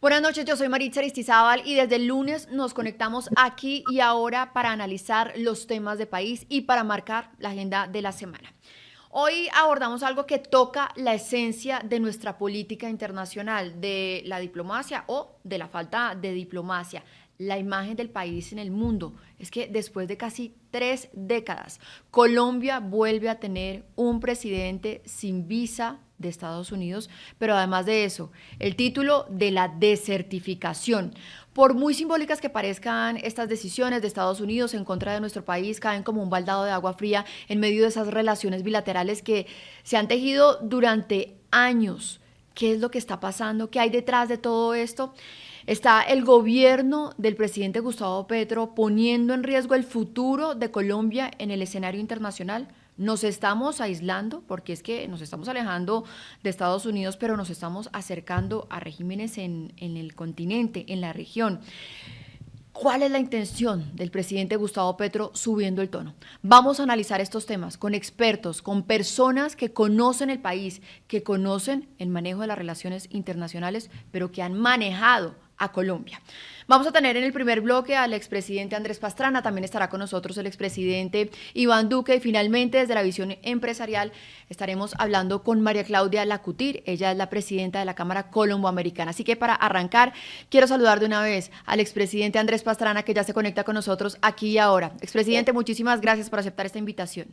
Buenas noches, yo soy Maritza Aristizábal y desde el lunes nos conectamos aquí y ahora para analizar los temas de país y para marcar la agenda de la semana. Hoy abordamos algo que toca la esencia de nuestra política internacional, de la diplomacia o de la falta de diplomacia, la imagen del país en el mundo. Es que después de casi 3 décadas, Colombia vuelve a tener un presidente sin visa de Estados Unidos, pero además de eso, el título de la desertificación. Por muy simbólicas que parezcan estas decisiones de Estados Unidos en contra de nuestro país, caen como un baldado de agua fría en medio de esas relaciones bilaterales que se han tejido durante años. ¿Qué es lo que está pasando? ¿Qué hay detrás de todo esto? Está el gobierno del presidente Gustavo Petro poniendo en riesgo el futuro de Colombia en el escenario internacional. Nos estamos aislando porque es que nos estamos alejando de Estados Unidos, pero nos estamos acercando a regímenes en el continente, en la región. ¿Cuál es la intención del presidente Gustavo Petro subiendo el tono? Vamos a analizar estos temas con expertos, con personas que conocen el país, que conocen el manejo de las relaciones internacionales, pero que han manejado a Colombia. Vamos a tener en el primer bloque al expresidente Andrés Pastrana, también estará con nosotros el expresidente Iván Duque y finalmente desde la visión empresarial estaremos hablando con María Claudia Lacutir, ella es la presidenta de la Cámara Colomboamericana. Así que para arrancar quiero saludar de una vez al expresidente Andrés Pastrana que ya se conecta con nosotros aquí y ahora. Expresidente, muchísimas gracias por aceptar esta invitación.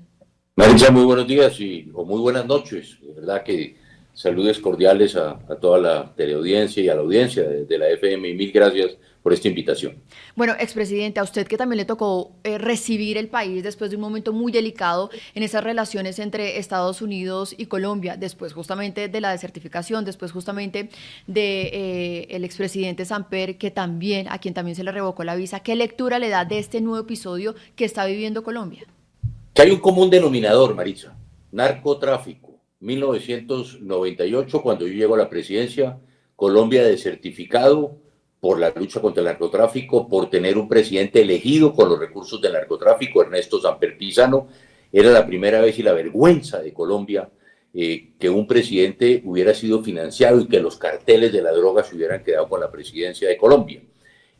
Maritza, muy buenos días o muy buenas noches. De verdad que saludes cordiales a toda la teleaudiencia y a la audiencia de la FM y mil gracias por esta invitación. Bueno, expresidente, a usted que también le tocó recibir el país después de un momento muy delicado en esas relaciones entre Estados Unidos y Colombia, después justamente de la desertificación, después justamente de el expresidente Samper, que también, a quien también se le revocó la visa. ¿Qué lectura le da de este nuevo episodio que está viviendo Colombia? Que hay un común denominador, Maritza: narcotráfico. 1998, cuando yo llego a la presidencia, Colombia desertificado por la lucha contra el narcotráfico, por tener un presidente elegido con los recursos del narcotráfico, Ernesto Samper Pizano. Era la primera vez y la vergüenza de Colombia que un presidente hubiera sido financiado y que los carteles de la droga se hubieran quedado con la presidencia de Colombia.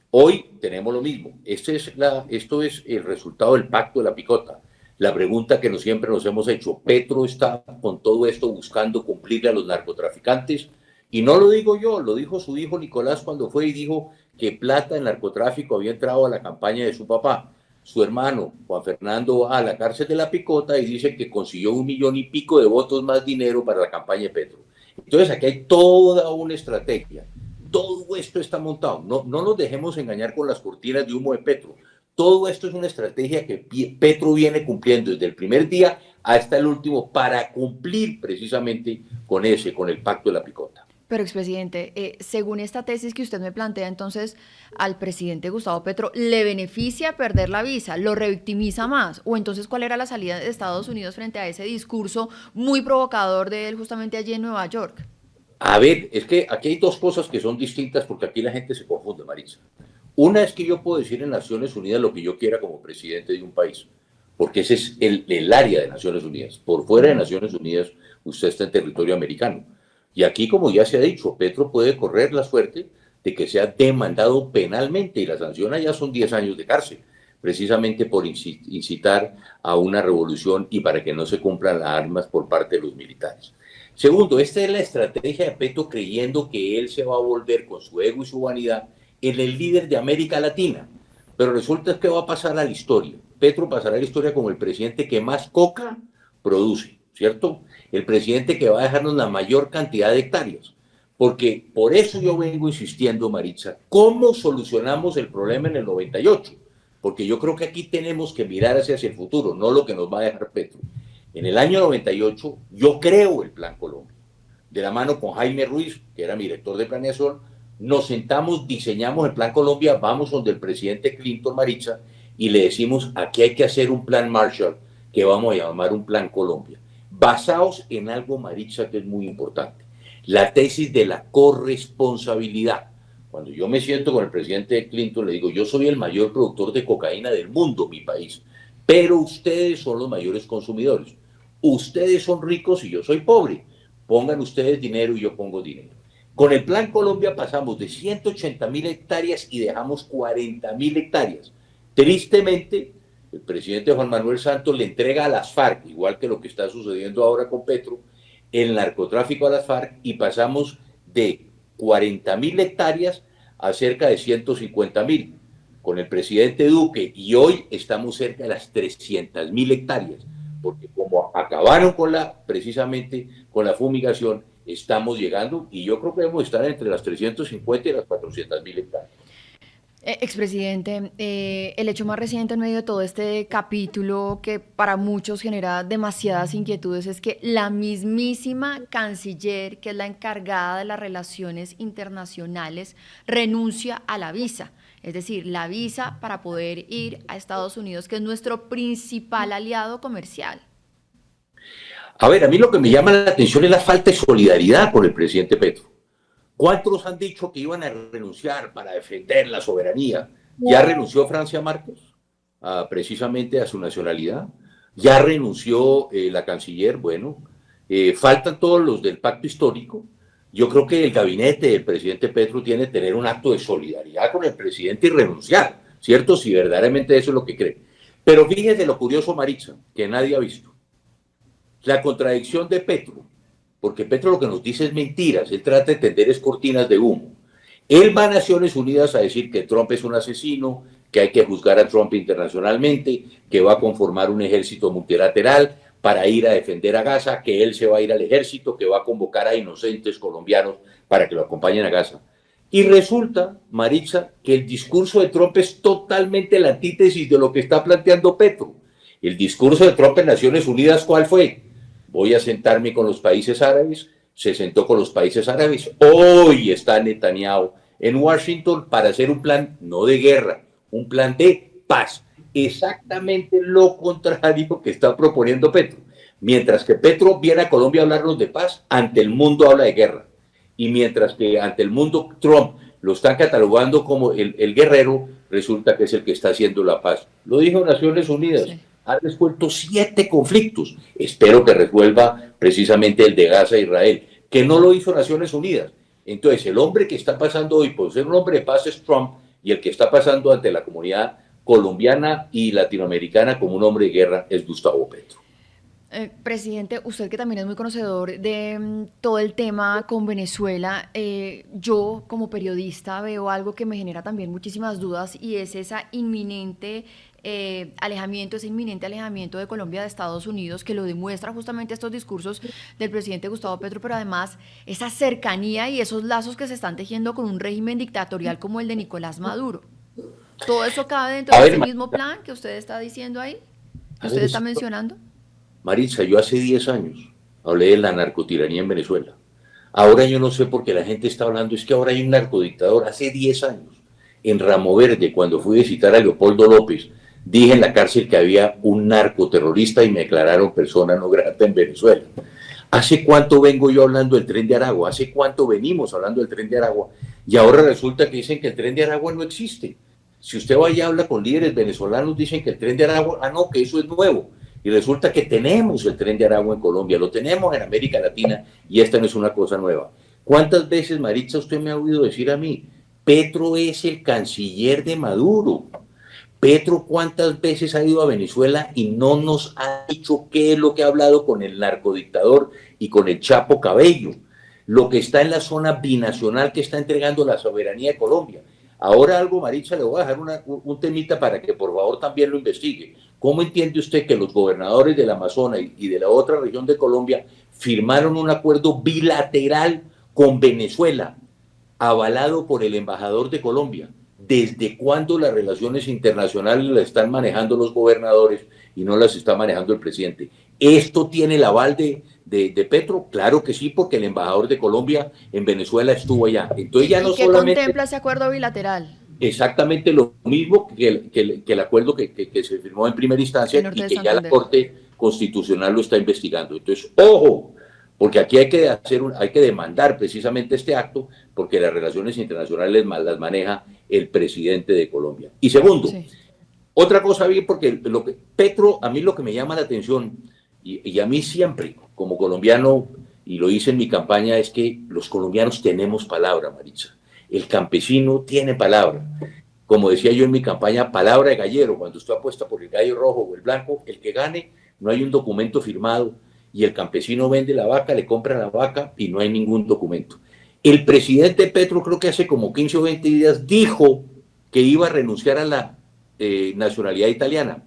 Hoy tenemos lo mismo. Esto es el resultado del pacto de la picota. La pregunta que siempre nos hemos hecho: ¿Petro está con todo esto buscando cumplirle a los narcotraficantes? Y no lo digo yo, lo dijo su hijo Nicolás cuando fue y dijo que plata en narcotráfico había entrado a la campaña de su papá. Su hermano Juan Fernando va a la cárcel de la picota y dice que consiguió 1,5 millones de votos más dinero para la campaña de Petro. Entonces aquí hay toda una estrategia. Todo esto está montado. No nos dejemos engañar con las cortinas de humo de Petro. Todo esto es una estrategia que Petro viene cumpliendo desde el primer día hasta el último para cumplir precisamente con el pacto de la picota. Pero, expresidente, según esta tesis que usted me plantea, entonces, al presidente Gustavo Petro le beneficia perder la visa, lo revictimiza más, o entonces, ¿cuál era la salida de Estados Unidos frente a ese discurso muy provocador de él justamente allí en Nueva York? A ver, es que aquí hay dos cosas que son distintas porque aquí la gente se confunde, Marisa. Una es que yo puedo decir en Naciones Unidas lo que yo quiera como presidente de un país, porque ese es el área de Naciones Unidas. Por fuera de Naciones Unidas, usted está en territorio americano. Y aquí, como ya se ha dicho, Petro puede correr la suerte de que sea demandado penalmente y la sanción allá son 10 años de cárcel, precisamente por incitar a una revolución y para que no se cumplan las armas por parte de los militares. Segundo, esta es la estrategia de Petro, creyendo que él se va a volver con su ego y su vanidad en el líder de América Latina. Pero resulta que va a pasar a la historia. Petro pasará a la historia como el presidente que más coca produce, ¿cierto? El presidente que va a dejarnos la mayor cantidad de hectáreas. Porque por eso yo vengo insistiendo, Maritza, ¿cómo solucionamos el problema en el 98? Porque yo creo que aquí tenemos que mirar hacia el futuro, no lo que nos va a dejar Petro. En el año 98 yo creo el Plan Colombia. De la mano con Jaime Ruiz, que era mi director de planeación, nos sentamos, diseñamos el Plan Colombia, vamos donde el presidente Clinton, Maritza, y le decimos: aquí hay que hacer un Plan Marshall que vamos a llamar un Plan Colombia, basados en algo, Maritza, que es muy importante: la tesis de la corresponsabilidad. Cuando yo me siento con el presidente Clinton, le digo: yo soy el mayor productor de cocaína del mundo, mi país, pero ustedes son los mayores consumidores. Ustedes son ricos y yo soy pobre. Pongan ustedes dinero y yo pongo dinero. Con el Plan Colombia pasamos de 180.000 hectáreas y dejamos 40.000 hectáreas. Tristemente, el presidente Juan Manuel Santos le entrega a las FARC, igual que lo que está sucediendo ahora con Petro, el narcotráfico a las FARC y pasamos de 40.000 hectáreas a cerca de 150.000 con el presidente Duque, y hoy estamos cerca de las 300.000 hectáreas, porque como acabaron precisamente con la fumigación, estamos llegando, y yo creo que debemos estar entre las 350 y las 400.000 hectáreas. Expresidente, el hecho más reciente en medio de todo este capítulo que para muchos genera demasiadas inquietudes es que la mismísima canciller, que es la encargada de las relaciones internacionales, renuncia a la visa. Es decir, la visa para poder ir a Estados Unidos, que es nuestro principal aliado comercial. A ver, a mí lo que me llama la atención es la falta de solidaridad con el presidente Petro. ¿Cuántos han dicho que iban a renunciar para defender la soberanía? ¿Ya renunció Francia Marcos precisamente a su nacionalidad? ¿Ya renunció la canciller? Bueno, faltan todos los del pacto histórico. Yo creo que el gabinete del presidente Petro tiene que tener un acto de solidaridad con el presidente y renunciar, ¿cierto? Si verdaderamente eso es lo que cree. Pero fíjese lo curioso, Maritza, que nadie ha visto. La contradicción de Petro, porque Petro lo que nos dice es mentiras, él trata de tender cortinas de humo. Él va a Naciones Unidas a decir que Trump es un asesino, que hay que juzgar a Trump internacionalmente, que va a conformar un ejército multilateral para ir a defender a Gaza, que él se va a ir al ejército, que va a convocar a inocentes colombianos para que lo acompañen a Gaza. Y resulta, Maritza, que el discurso de Trump es totalmente la antítesis de lo que está planteando Petro. El discurso de Trump en Naciones Unidas, ¿cuál fue? Voy a sentarme con los países árabes, se sentó con los países árabes. Hoy está Netanyahu en Washington para hacer un plan, no de guerra, un plan de paz. Exactamente lo contrario que está proponiendo Petro. Mientras que Petro viene a Colombia a hablarnos de paz, ante el mundo habla de guerra. Y mientras que ante el mundo Trump lo están catalogando como el guerrero, resulta que es el que está haciendo la paz. Lo dijo Naciones Unidas. Sí. Ha resuelto 7 conflictos. Espero que resuelva precisamente el de Gaza e Israel, que no lo hizo Naciones Unidas. Entonces, el hombre que está pasando hoy por ser un hombre de paz es Trump, y el que está pasando ante la comunidad colombiana y latinoamericana como un hombre de guerra es Gustavo Petro. Presidente, usted que también es muy conocedor de todo el tema con Venezuela, yo como periodista veo algo que me genera también muchísimas dudas, y es ese inminente alejamiento de Colombia de Estados Unidos, que lo demuestra justamente estos discursos del presidente Gustavo Petro, pero además esa cercanía y esos lazos que se están tejiendo con un régimen dictatorial como el de Nicolás Maduro. ¿Todo eso cabe dentro de ese mismo plan que usted está diciendo ahí, que usted está mencionando? Maritza, yo hace 10 años hablé de la narcotiranía en Venezuela. Ahora yo no sé por qué la gente está hablando, es que ahora hay un narcodictador. Hace 10 años, en Ramo Verde, cuando fui a visitar a Leopoldo López, dije en la cárcel que había un narcoterrorista y me declararon persona no grata en Venezuela. ¿Hace cuánto vengo yo hablando del Tren de Aragua? ¿Hace cuánto venimos hablando del Tren de Aragua? Y ahora resulta que dicen que el Tren de Aragua no existe. Si usted va y habla con líderes venezolanos, dicen que el Tren de Aragua, no, que eso es nuevo. Y resulta que tenemos el Tren de Aragua en Colombia, lo tenemos en América Latina, y esta no es una cosa nueva. ¿Cuántas veces, Maritza, usted me ha oído decir a mí, Petro es el canciller de Maduro? Petro, ¿cuántas veces ha ido a Venezuela y no nos ha dicho qué es lo que ha hablado con el narcodictador y con el Chapo Cabello? Lo que está en la zona binacional que está entregando la soberanía de Colombia. Ahora algo, Maritza, le voy a dejar un temita para que por favor también lo investigue. ¿Cómo entiende usted que los gobernadores del Amazonas y de la otra región de Colombia firmaron un acuerdo bilateral con Venezuela, avalado por el embajador de Colombia? ¿Desde cuándo las relaciones internacionales las están manejando los gobernadores y no las está manejando el presidente? ¿Esto tiene el aval de Petro? Claro que sí, porque el embajador de Colombia en Venezuela estuvo allá. Entonces ya no ¿Y qué solamente contempla ese acuerdo bilateral? Exactamente lo mismo que el acuerdo que se firmó en primera instancia y que ya la Corte Constitucional lo está investigando. Entonces, ojo, porque aquí hay que demandar precisamente este acto, porque las relaciones internacionales las maneja el presidente de Colombia. Y segundo, sí, otra cosa bien, porque Petro, a mí lo que me llama la atención, y a mí siempre, como colombiano, y lo hice en mi campaña, es que los colombianos tenemos palabra, Maritza. El campesino tiene palabra. Como decía yo en mi campaña, palabra de gallero. Cuando usted apuesta por el gallo rojo o el blanco, el que gane, no hay un documento firmado y el campesino vende la vaca, le compra la vaca y no hay ningún documento. El presidente Petro, creo que hace como 15 o 20 días, dijo que iba a renunciar a la nacionalidad italiana.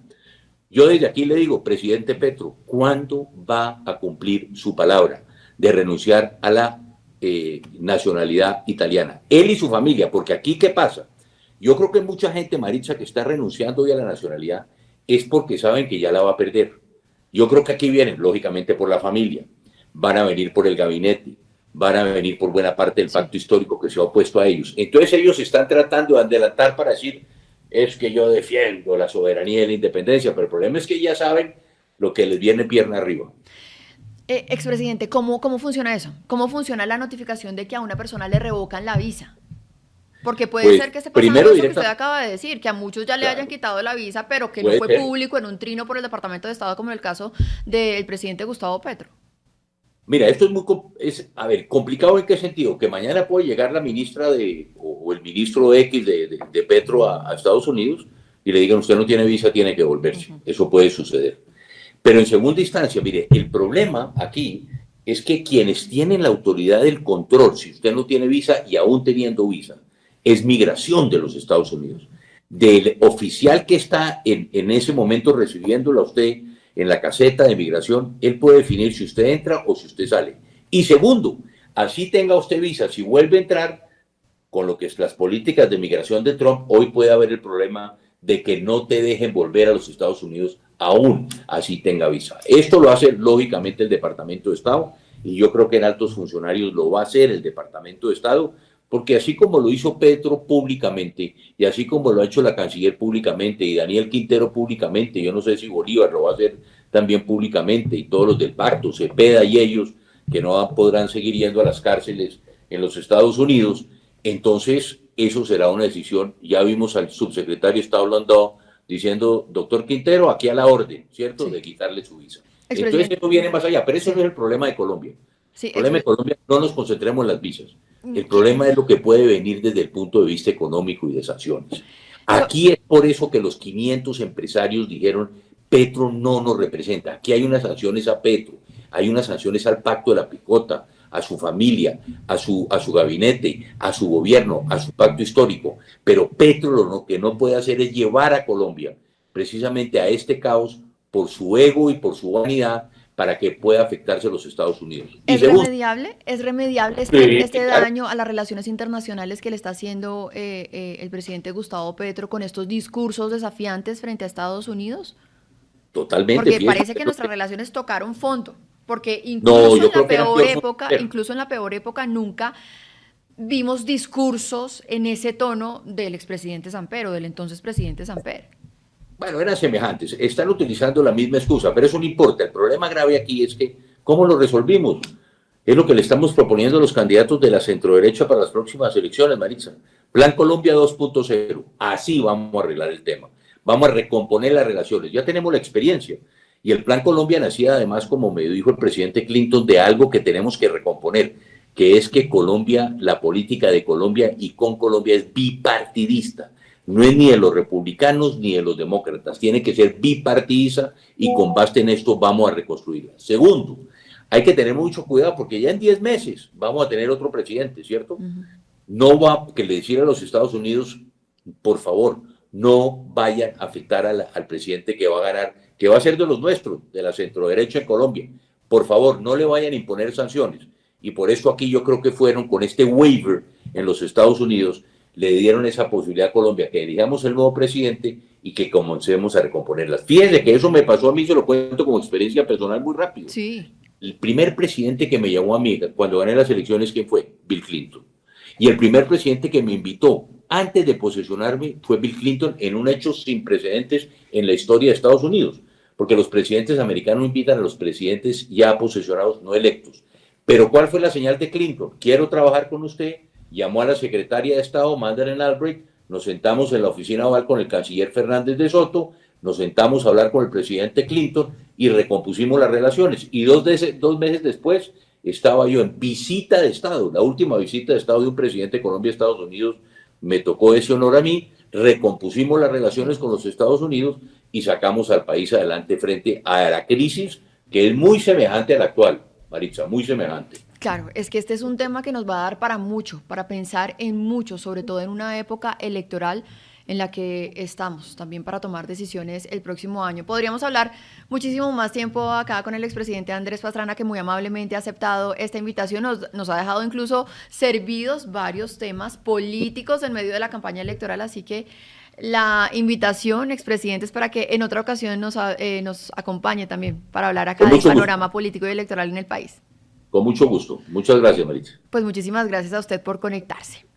Yo desde aquí le digo, presidente Petro, ¿cuándo va a cumplir su palabra de renunciar a la nacionalidad italiana? Él y su familia, porque aquí, ¿qué pasa? Yo creo que mucha gente, Maritza, que está renunciando hoy a la nacionalidad es porque saben que ya la va a perder. Yo creo que aquí vienen, lógicamente, por la familia, van a venir por el gabinete, van a venir por buena parte del pacto histórico que se ha opuesto a ellos. Entonces ellos están tratando de adelantar para decir, es que yo defiendo la soberanía y la independencia, pero el problema es que ya saben lo que les viene pierna arriba. Expresidente, ¿cómo funciona eso? ¿Cómo funciona la notificación de que a una persona le revocan la visa? Porque puede Pues, ser que esté pasando primero eso que usted acaba de decir, que a muchos ya le hayan quitado la visa, pero que no fue público en un trino por el Departamento de Estado, como en el caso del presidente Gustavo Petro. Mira, esto es muy, a ver, complicado en qué sentido, que mañana puede llegar la ministra o el ministro X de Petro a Estados Unidos y le digan, usted no tiene visa, tiene que volverse. Eso puede suceder. Pero en segunda instancia, mire, el problema aquí es que quienes tienen la autoridad del control, si usted no tiene visa y aún teniendo visa, es migración de los Estados Unidos. Del oficial que está en ese momento recibiéndolo a usted en la caseta de migración, él puede definir si usted entra o si usted sale. Y segundo, así tenga usted visa, si vuelve a entrar, con lo que es las políticas de migración de Trump, hoy puede haber el problema de que no te dejen volver a los Estados Unidos aún así tenga visa. Esto lo hace lógicamente el Departamento de Estado y yo creo que en altos funcionarios lo va a hacer el Departamento de Estado, porque así como lo hizo Petro públicamente y así como lo ha hecho la canciller públicamente y Daniel Quintero públicamente, yo no sé si Bolívar lo va a hacer también públicamente y todos los del pacto, Cepeda y ellos, que no podrán seguir yendo a las cárceles en los Estados Unidos, entonces eso será una decisión. Ya vimos al subsecretario de Estado Landau diciendo, doctor Quintero, aquí a la orden, ¿cierto?, de quitarle su visa. Entonces eso viene más allá, pero eso no es el problema de Colombia. El problema de Colombia, no nos concentremos en las visas. El problema es lo que puede venir desde el punto de vista económico y de sanciones. Aquí es por eso que los 500 empresarios dijeron, Petro no nos representa. Aquí hay unas sanciones a Petro, hay unas sanciones al Pacto de la Picota, a su familia, a su gabinete, a su gobierno, a su pacto histórico. Pero Petro lo que no puede hacer es llevar a Colombia precisamente a este caos por su ego y por su vanidad, para que pueda afectarse a los Estados Unidos. ¿Es remediable? ¿Es remediable este daño a las relaciones internacionales que le está haciendo el presidente Gustavo Petro con estos discursos desafiantes frente a Estados Unidos? Totalmente. Porque parece que nuestras relaciones tocaron fondo, porque incluso en la peor época nunca vimos discursos en ese tono del expresidente Samper o del entonces presidente Samper. Bueno, eran semejantes, están utilizando la misma excusa, pero eso no importa. El problema grave aquí es que, ¿cómo lo resolvimos? Es lo que le estamos proponiendo a los candidatos de la centroderecha para las próximas elecciones, Maritza. Plan Colombia 2.0, así vamos a arreglar el tema. Vamos a recomponer las relaciones, ya tenemos la experiencia. Y el Plan Colombia nacía además, como me dijo el presidente Clinton, de algo que tenemos que recomponer, que es que Colombia, la política de Colombia y con Colombia es bipartidista. No es ni de los republicanos ni de los demócratas, tiene que ser bipartidista y con base en esto vamos a reconstruirla. Segundo, hay que tener mucho cuidado porque ya en 10 meses vamos a tener otro presidente, ¿cierto? No va que le decir a los Estados Unidos, por favor, no vayan a afectar al presidente que va a ganar, que va a ser de los nuestros, de la centroderecha en Colombia. Por favor, no le vayan a imponer sanciones. Y por eso aquí yo creo que fueron con este waiver en los Estados Unidos, le dieron esa posibilidad a Colombia, que elijamos el nuevo presidente y que comencemos a recomponerlas. Fíjense que eso me pasó a mí, se lo cuento como experiencia personal muy rápido. Sí. El primer presidente que me llamó a mí cuando gané las elecciones, ¿quién fue? Bill Clinton. Y el primer presidente que me invitó antes de posesionarme fue Bill Clinton, en un hecho sin precedentes en la historia de Estados Unidos, porque los presidentes americanos invitan a los presidentes ya posesionados, no electos. Pero ¿cuál fue la señal de Clinton? Quiero trabajar con usted. Llamó a la secretaria de Estado, Madeleine Albright, nos sentamos en la oficina oval con el canciller Fernández de Soto, nos sentamos a hablar con el presidente Clinton y recompusimos las relaciones. Y dos meses después estaba yo en visita de Estado, la última visita de Estado de un presidente de Colombia a Estados Unidos, me tocó ese honor a mí, recompusimos las relaciones con los Estados Unidos y sacamos al país adelante frente a la crisis que es muy semejante a la actual, Maritza, muy semejante. Claro, es que este es un tema que nos va a dar para mucho, para pensar en mucho, sobre todo en una época electoral en la que estamos, también para tomar decisiones el próximo año. Podríamos hablar muchísimo más tiempo acá con el expresidente Andrés Pastrana, que muy amablemente ha aceptado esta invitación, nos ha dejado incluso servidos varios temas políticos en medio de la campaña electoral, así que la invitación, expresidente, es para que en otra ocasión nos acompañe también para hablar acá del panorama político y electoral en el país. Con mucho gusto. Muchas gracias, Maritza. Pues muchísimas gracias a usted por conectarse.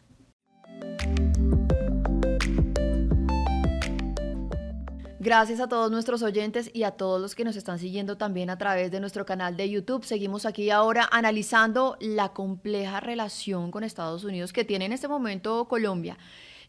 Gracias a todos nuestros oyentes y a todos los que nos están siguiendo también a través de nuestro canal de YouTube. Seguimos aquí ahora analizando la compleja relación con Estados Unidos que tiene en este momento Colombia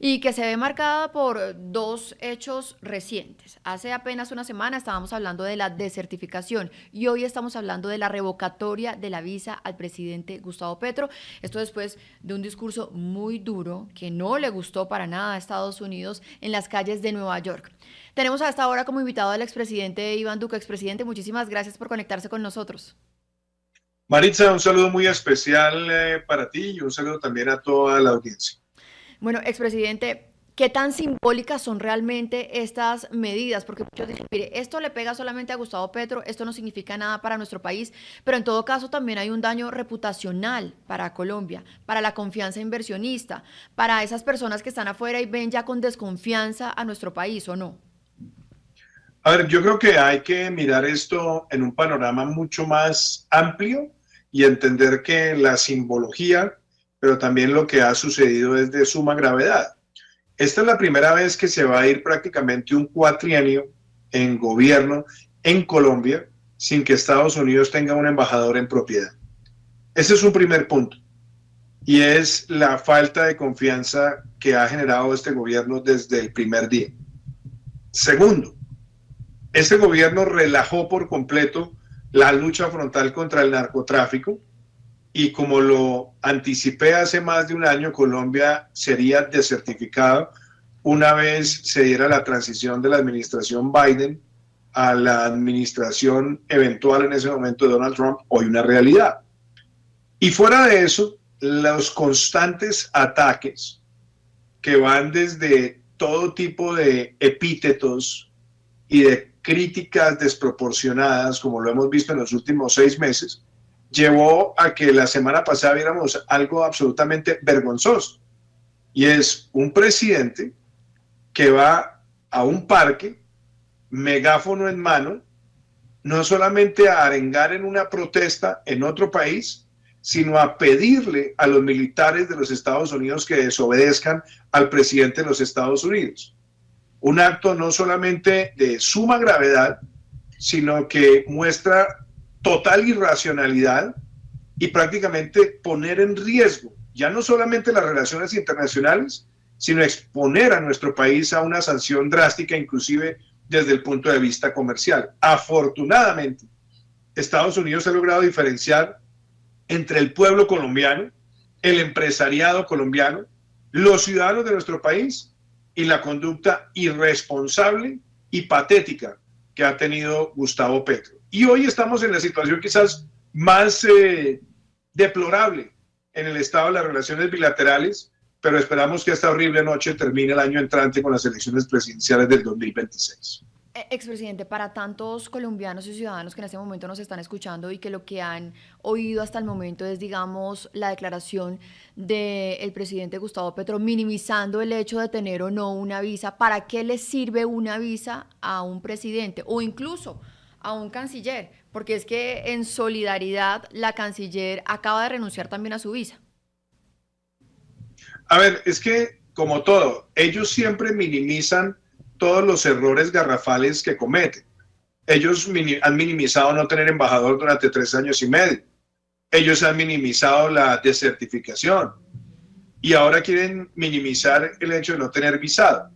y que se ve marcada por dos hechos recientes. Hace apenas una semana estábamos hablando de la desertificación y hoy estamos hablando de la revocatoria de la visa al presidente Gustavo Petro. Esto después de un discurso muy duro que no le gustó para nada a Estados Unidos en las calles de Nueva York. Tenemos a esta hora como invitado al expresidente Iván Duque. Expresidente, muchísimas gracias por conectarse con nosotros. Maritza, un saludo muy especial para ti y un saludo también a toda la audiencia. Bueno, expresidente, ¿qué tan simbólicas son realmente estas medidas? Porque muchos dicen, mire, esto le pega solamente a Gustavo Petro, esto no significa nada para nuestro país, pero en todo caso también hay un daño reputacional para Colombia, para la confianza inversionista, para esas personas que están afuera y ven ya con desconfianza a nuestro país, ¿o no? A ver, yo creo que hay que mirar esto en un panorama mucho más amplio y entender que la simbología, pero también lo que ha sucedido es de suma gravedad. Esta es la primera vez que se va a ir prácticamente un cuatrienio en gobierno en Colombia sin que Estados Unidos tenga un embajador en propiedad. Ese es un primer punto y es la falta de confianza que ha generado este gobierno desde el primer día. Segundo, este gobierno relajó por completo la lucha frontal contra el narcotráfico y como lo anticipé hace más de un año, Colombia sería desertificado una vez se diera la transición de la administración Biden a la administración eventual en ese momento de Donald Trump, hoy una realidad. Y fuera de eso, los constantes ataques que van desde todo tipo de epítetos y de críticas desproporcionadas, como lo hemos visto en los últimos 6 meses, llevó a que la semana pasada viéramos algo absolutamente vergonzoso. Y es un presidente que va a un parque, megáfono en mano, no solamente a arengar en una protesta en otro país, sino a pedirle a los militares de los Estados Unidos que desobedezcan al presidente de los Estados Unidos. Un acto no solamente de suma gravedad, sino que muestra total irracionalidad y prácticamente poner en riesgo ya no solamente las relaciones internacionales, sino exponer a nuestro país a una sanción drástica, inclusive desde el punto de vista comercial. Afortunadamente, Estados Unidos ha logrado diferenciar entre el pueblo colombiano, el empresariado colombiano, los ciudadanos de nuestro país y la conducta irresponsable y patética que ha tenido Gustavo Petro. Y hoy estamos en la situación quizás más deplorable en el estado de las relaciones bilaterales, pero esperamos que esta horrible noche termine el año entrante con las elecciones presidenciales del 2026. Expresidente, para tantos colombianos y ciudadanos que en este momento nos están escuchando y que lo que han oído hasta el momento es, digamos, la declaración del presidente Gustavo Petro minimizando el hecho de tener o no una visa, ¿para qué le sirve una visa a un presidente o incluso a un canciller? Porque es que en solidaridad la canciller acaba de renunciar también a su visa. A ver, es que como todo, ellos siempre minimizan todos los errores garrafales que cometen. Ellos han minimizado no tener embajador durante 3 años y medio. Ellos han minimizado la desertificación y ahora quieren minimizar el hecho de no tener visado.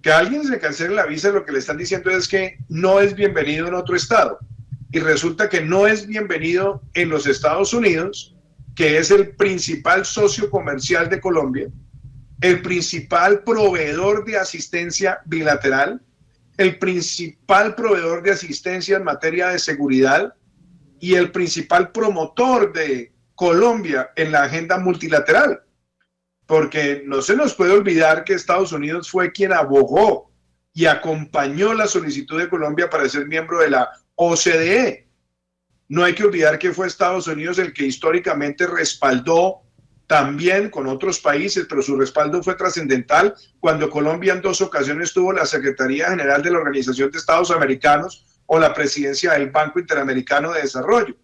Que a alguien se le cancele la visa, lo que le están diciendo es que no es bienvenido en otro estado. y resulta que no es bienvenido en los Estados Unidos, que es el principal socio comercial de Colombia, el principal proveedor de asistencia bilateral, el principal proveedor de asistencia en materia de seguridad y el principal promotor de Colombia en la agenda multilateral. Porque no se nos puede olvidar que Estados Unidos fue quien abogó y acompañó la solicitud de Colombia para ser miembro de la OCDE. No hay que olvidar que fue Estados Unidos el que históricamente respaldó también con otros países, pero su respaldo fue trascendental cuando Colombia en 2 ocasiones tuvo la Secretaría General de la Organización de Estados Americanos o la presidencia del Banco Interamericano de Desarrollo.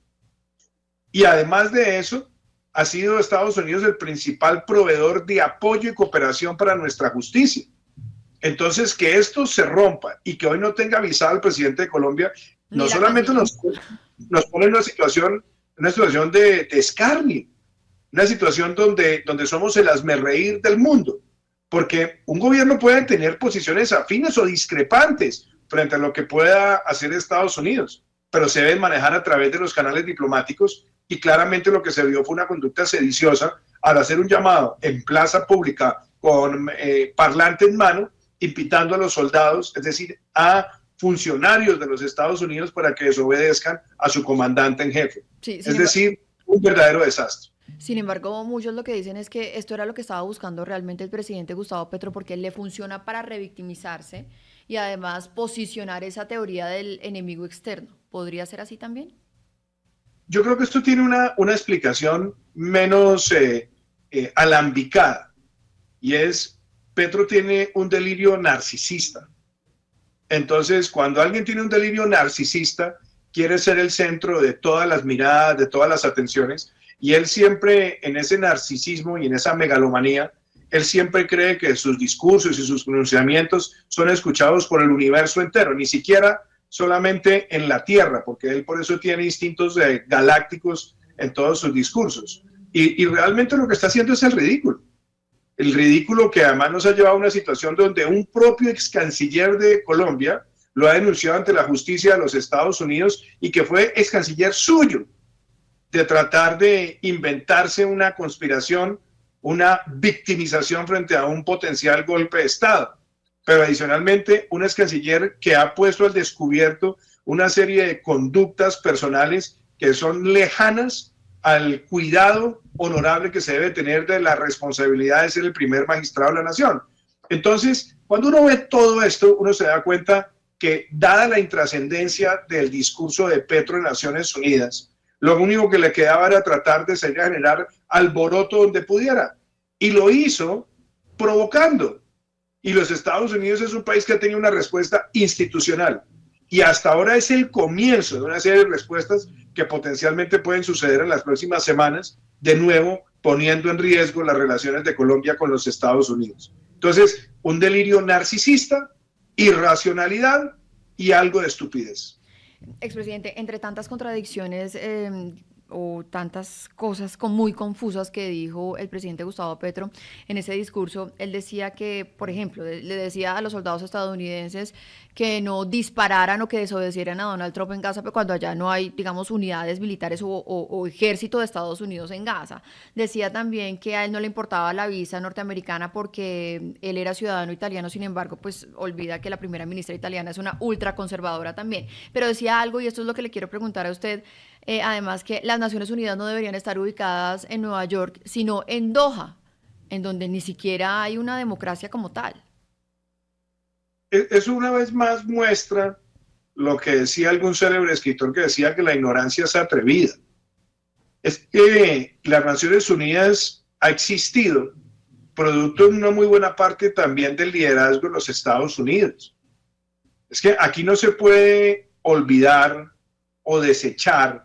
Y además de eso, ha sido Estados Unidos el principal proveedor de apoyo y cooperación para nuestra justicia. Entonces, que esto se rompa y que hoy no tenga avisado al presidente de Colombia, no solamente nos pone en una situación de escarnio, una situación donde somos el hazmerreír del mundo, porque un gobierno puede tener posiciones afines o discrepantes frente a lo que pueda hacer Estados Unidos, pero se deben manejar a través de los canales diplomáticos, y claramente lo que se vio fue una conducta sediciosa al hacer un llamado en plaza pública con parlante en mano, invitando a los soldados, es decir, a funcionarios de los Estados Unidos para que desobedezcan a su comandante en jefe. Sí, es decir, un verdadero desastre. Sin embargo, muchos lo que dicen es que esto era lo que estaba buscando realmente el presidente Gustavo Petro, porque le funciona para revictimizarse y además posicionar esa teoría del enemigo externo. ¿Podría ser así también? Yo creo que esto tiene una explicación menos alambicada, y es: Petro tiene un delirio narcisista. Entonces, cuando alguien tiene un delirio narcisista, quiere ser el centro de todas las miradas, de todas las atenciones, y él siempre, en ese narcisismo y en esa megalomanía, él siempre cree que sus discursos y sus pronunciamientos son escuchados por el universo entero, ni siquiera solamente en la Tierra, porque él por eso tiene instintos galácticos en todos sus discursos. Y realmente lo que está haciendo es el ridículo que además nos ha llevado a una situación donde un propio ex canciller de Colombia lo ha denunciado ante la justicia de los Estados Unidos, y que fue ex canciller suyo, de tratar de inventarse una conspiración, una victimización frente a un potencial golpe de Estado. Pero adicionalmente, un ex canciller que ha puesto al descubierto una serie de conductas personales que son lejanas al cuidado honorable que se debe tener de la responsabilidad de ser el primer magistrado de la nación. Entonces, cuando uno ve todo esto, uno se da cuenta que, dada la intrascendencia del discurso de Petro en Naciones Unidas, lo único que le quedaba era tratar de salir a generar alboroto donde pudiera. Y lo hizo provocando. Y los Estados Unidos es un país que ha tenido una respuesta institucional. Y hasta ahora es el comienzo de una serie de respuestas que potencialmente pueden suceder en las próximas semanas, de nuevo poniendo en riesgo las relaciones de Colombia con los Estados Unidos. Entonces, un delirio narcisista, irracionalidad y algo de estupidez. Expresidente, entre tantas contradicciones o tantas cosas muy confusas que dijo el presidente Gustavo Petro en ese discurso, él decía que, por ejemplo, le decía a los soldados estadounidenses que no dispararan o que desobedecieran a Donald Trump en Gaza, pero cuando allá no hay, digamos, unidades militares o ejército de Estados Unidos en Gaza. Decía también que a él no le importaba la visa norteamericana porque él era ciudadano italiano, sin embargo, pues olvida que la primera ministra italiana es una ultraconservadora también. Pero decía algo, y esto es lo que le quiero preguntar a usted, además, que las Naciones Unidas no deberían estar ubicadas en Nueva York, sino en Doha, en donde ni siquiera hay una democracia como tal. Eso una vez más muestra lo que decía algún célebre escritor, que decía que la ignorancia es atrevida. Es que las Naciones Unidas ha existido producto en una muy buena parte también del liderazgo de los Estados Unidos. Es que aquí no se puede olvidar o desechar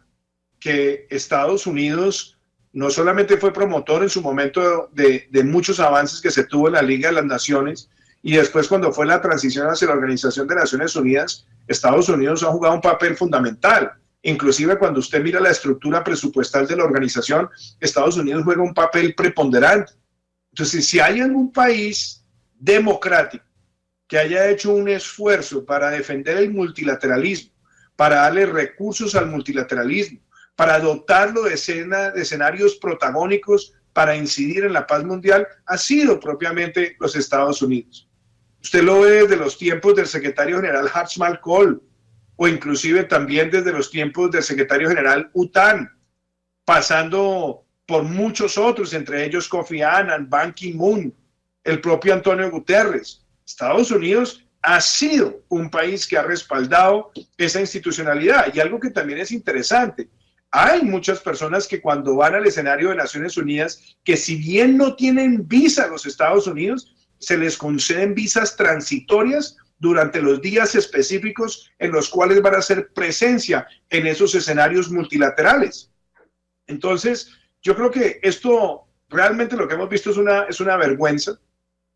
que Estados Unidos no solamente fue promotor en su momento de muchos avances que se tuvo en la Liga de las Naciones, y después, cuando fue la transición hacia la Organización de Naciones Unidas, Estados Unidos ha jugado un papel fundamental. Inclusive cuando usted mira la estructura presupuestal de la organización, Estados Unidos juega un papel preponderante. Entonces, si hay algún país democrático que haya hecho un esfuerzo para defender el multilateralismo, para darle recursos al multilateralismo, para dotarlo de escenarios protagónicos para incidir en la paz mundial, ha sido propiamente los Estados Unidos. Usted lo ve desde los tiempos del secretario general Hartmann Kohl, o inclusive también desde los tiempos del secretario general U Thant, pasando por muchos otros, entre ellos Kofi Annan, Ban Ki-moon, el propio Antonio Guterres. Estados Unidos ha sido un país que ha respaldado esa institucionalidad. Y algo que también es interesante, hay muchas personas que cuando van al escenario de Naciones Unidas, que si bien no tienen visa a los Estados Unidos, se les conceden visas transitorias durante los días específicos en los cuales van a hacer presencia en esos escenarios multilaterales. Entonces, yo creo que esto realmente lo que hemos visto es una vergüenza,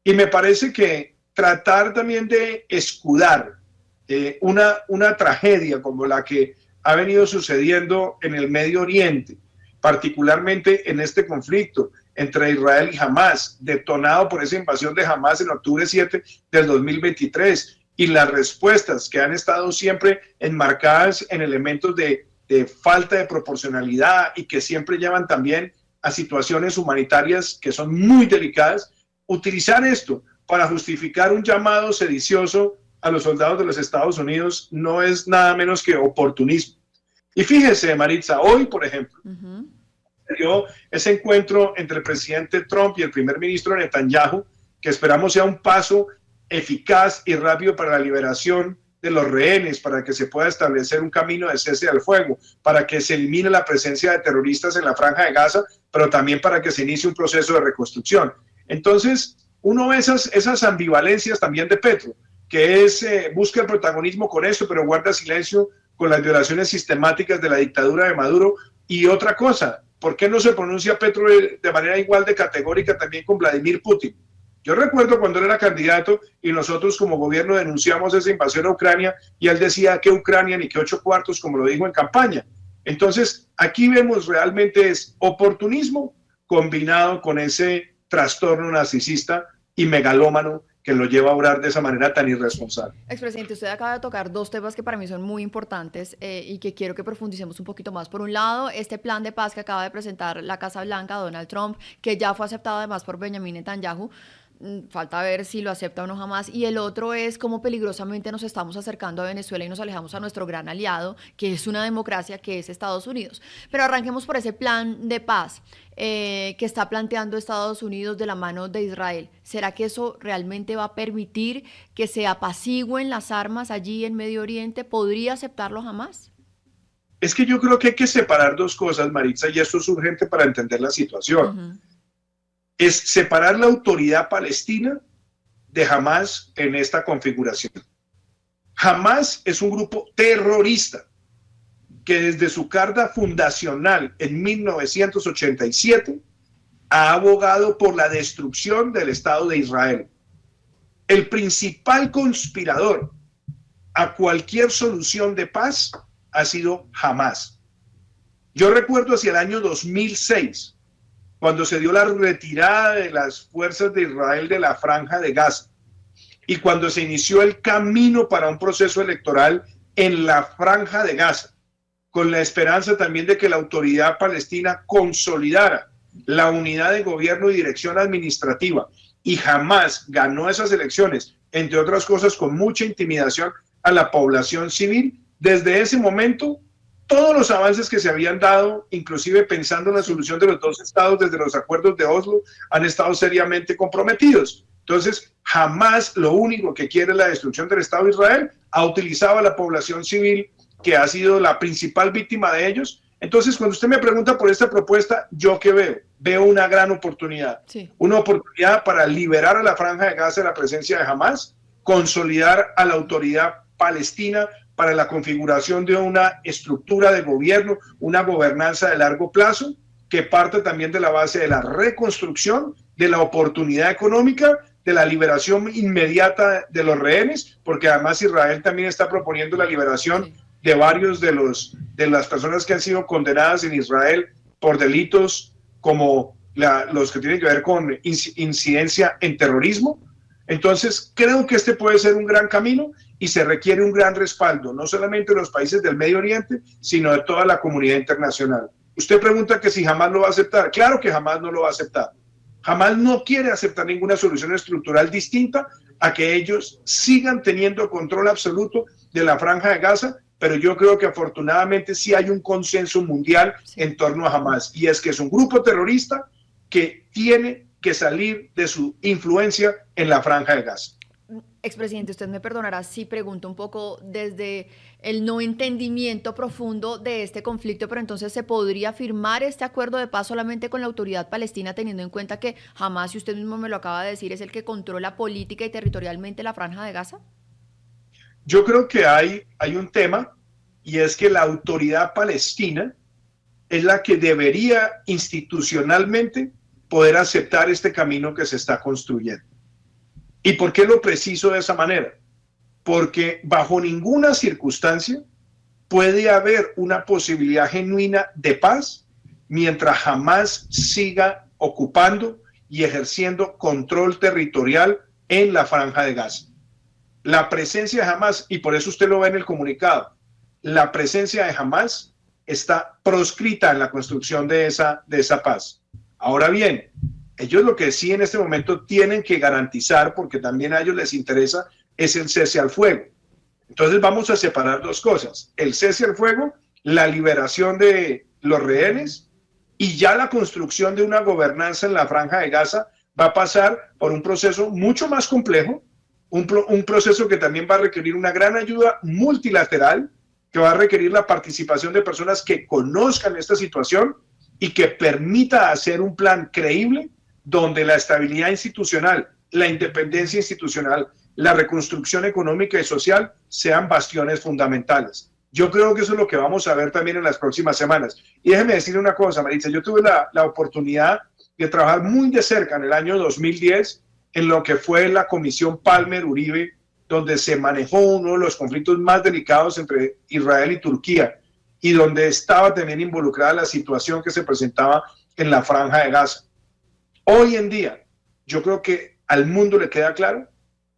y me parece que tratar también de escudar una tragedia como la que ha venido sucediendo en el Medio Oriente, particularmente en este conflicto entre Israel y Hamas, detonado por esa invasión de Hamas en octubre 7 del 2023, y las respuestas que han estado siempre enmarcadas en elementos de falta de proporcionalidad y que siempre llevan también a situaciones humanitarias que son muy delicadas. Utilizar esto para justificar un llamado sedicioso a los soldados de los Estados Unidos no es nada menos que oportunismo. Y fíjese, Maritza, hoy, por ejemplo, dio ese encuentro entre el presidente Trump y el primer ministro Netanyahu, que esperamos sea un paso eficaz y rápido para la liberación de los rehenes, para que se pueda establecer un camino de cese al fuego, para que se elimine la presencia de terroristas en la Franja de Gaza, pero también para que se inicie un proceso de reconstrucción. Entonces, uno ve esas ambivalencias también de Petro, que es busca el protagonismo con esto, pero guarda silencio con las violaciones sistemáticas de la dictadura de Maduro. Y otra cosa, ¿por qué no se pronuncia Petro de manera igual de categórica también con Vladimir Putin? Yo recuerdo cuando él era candidato y nosotros como gobierno denunciamos esa invasión a Ucrania, y él decía que Ucrania ni que 8 cuartos, como lo dijo en campaña. Entonces, aquí vemos realmente es oportunismo combinado con ese trastorno narcisista y megalómano que lo lleva a obrar de esa manera tan irresponsable. Expresidente, usted acaba de tocar dos temas que para mí son muy importantes y que quiero que profundicemos un poquito más. Por un lado, este plan de paz que acaba de presentar la Casa Blanca, Donald Trump, que ya fue aceptado además por Benjamin Netanyahu. Falta ver si lo acepta o no jamás. Y el otro es cómo peligrosamente nos estamos acercando a Venezuela y nos alejamos a nuestro gran aliado, que es una democracia, que es Estados Unidos. Pero arranquemos por ese plan de paz que está planteando Estados Unidos de la mano de Israel. ¿Será que eso realmente va a permitir que se apacigüen las armas allí en Medio Oriente? ¿Podría aceptarlo jamás? Es que yo creo que hay que separar dos cosas, Maritza, y esto es urgente para entender la situación. Es separar la autoridad palestina de Hamas en esta configuración. Hamas es un grupo terrorista que desde su carta fundacional en 1987 ha abogado por la destrucción del Estado de Israel. El principal conspirador a cualquier solución de paz ha sido Hamas. Yo recuerdo hacia el año 2006, cuando se dio la retirada de las fuerzas de Israel de la Franja de Gaza y cuando se inició el camino para un proceso electoral en la Franja de Gaza, con la esperanza también de que la autoridad palestina consolidara la unidad de gobierno y dirección administrativa, y jamás ganó esas elecciones, entre otras cosas con mucha intimidación a la población civil. Desde ese momento, todos los avances que se habían dado, inclusive pensando en la solución de los dos estados desde los acuerdos de Oslo, han estado seriamente comprometidos. Entonces, jamás lo único que quiere es la destrucción del Estado de Israel. Ha utilizado a la población civil, que ha sido la principal víctima de ellos. Entonces, cuando usted me pregunta por esta propuesta, ¿yo qué veo? Veo una gran oportunidad. Sí. Una oportunidad para liberar a la Franja de Gaza de la presencia de Hamas, consolidar a la autoridad palestina para la configuración de una estructura de gobierno, una gobernanza de largo plazo, que parte también de la base de la reconstrucción, de la oportunidad económica, de la liberación inmediata de los rehenes, porque además Israel también está proponiendo la liberación de varios de las personas que han sido condenadas en Israel por delitos como los que tienen que ver con incidencia en terrorismo. Entonces, creo que este puede ser un gran camino y se requiere un gran respaldo, no solamente de los países del Medio Oriente, sino de toda la comunidad internacional. Usted pregunta que si Hamás lo va a aceptar. Claro que Hamás no lo va a aceptar. Hamás no quiere aceptar ninguna solución estructural distinta a que ellos sigan teniendo control absoluto de la Franja de Gaza, pero yo creo que afortunadamente sí hay un consenso mundial en torno a Hamás, y es que es un grupo terrorista que tiene que salir de su influencia en la Franja de Gaza. Expresidente, usted me perdonará si pregunto un poco desde el no entendimiento profundo de este conflicto, pero entonces ¿se podría firmar este acuerdo de paz solamente con la autoridad palestina, teniendo en cuenta que Hamás, y usted mismo me lo acaba de decir, es el que controla política y territorialmente la Franja de Gaza? Yo creo que hay un tema, y es que la autoridad palestina es la que debería institucionalmente poder aceptar este camino que se está construyendo. ¿Y por qué lo preciso de esa manera? Porque bajo ninguna circunstancia puede haber una posibilidad genuina de paz mientras jamás siga ocupando y ejerciendo control territorial en la Franja de Gaza. La presencia de Hamás, y por eso usted lo ve en el comunicado, la presencia de Hamás está proscrita en la construcción de esa paz. Ahora bien, ellos lo que sí en este momento tienen que garantizar, porque también a ellos les interesa, es el cese al fuego. Entonces vamos a separar dos cosas: el cese al fuego, la liberación de los rehenes, y ya la construcción de una gobernanza en la Franja de Gaza va a pasar por un proceso mucho más complejo, un proceso que también va a requerir una gran ayuda multilateral, que va a requerir la participación de personas que conozcan esta situación y que permita hacer un plan creíble donde la estabilidad institucional, la independencia institucional, la reconstrucción económica y social sean bastiones fundamentales. Yo creo que eso es lo que vamos a ver también en las próximas semanas. Y déjeme decirle una cosa, Maritza, yo tuve la oportunidad de trabajar muy de cerca en el año 2010 en lo que fue la Comisión Palmer-Uribe, donde se manejó uno de los conflictos más delicados entre Israel y Turquía, y donde estaba también involucrada la situación que se presentaba en la Franja de Gaza. Hoy en día, yo creo que al mundo le queda claro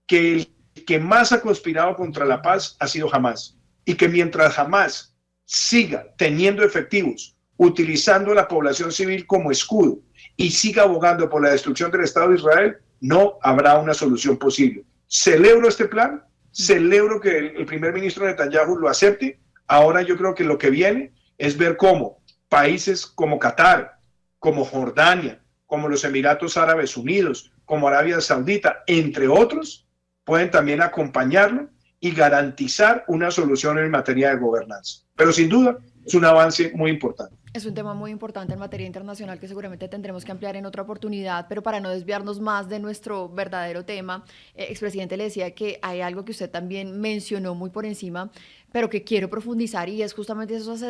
que el que más ha conspirado contra la paz ha sido Hamás, y que mientras Hamás siga teniendo efectivos, utilizando a la población civil como escudo y siga abogando por la destrucción del Estado de Israel, no habrá una solución posible. Celebro este plan, celebro que el primer ministro Netanyahu lo acepte. Ahora yo creo que lo que viene es ver cómo países como Qatar, como Jordania, como los Emiratos Árabes Unidos, como Arabia Saudita, entre otros, pueden también acompañarlo y garantizar una solución en materia de gobernanza. Pero sin duda es un avance muy importante. Es un tema muy importante en materia internacional que seguramente tendremos que ampliar en otra oportunidad, pero para no desviarnos más de nuestro verdadero tema, expresidente, le decía que hay algo que usted también mencionó muy por encima, pero que quiero profundizar, y es justamente esos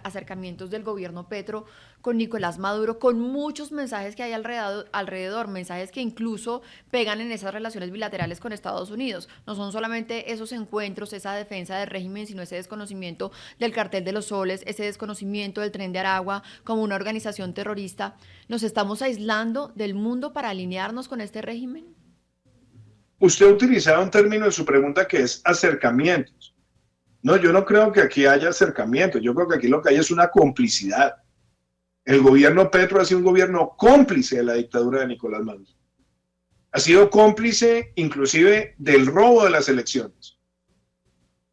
acercamientos del gobierno Petro con Nicolás Maduro, con muchos mensajes que hay alrededor, mensajes que incluso pegan en esas relaciones bilaterales con Estados Unidos. No son solamente esos encuentros, esa defensa del régimen, sino ese desconocimiento del Cartel de los Soles, ese desconocimiento del Tren de Aragua como una organización terrorista. ¿Nos estamos aislando del mundo para alinearnos con este régimen? Usted ha utilizado un término en su pregunta que es acercamientos. No, yo no creo que aquí haya acercamiento. Yo creo que aquí lo que hay es una complicidad. El gobierno Petro ha sido un gobierno cómplice de la dictadura de Nicolás Maduro. Ha sido cómplice inclusive del robo de las elecciones.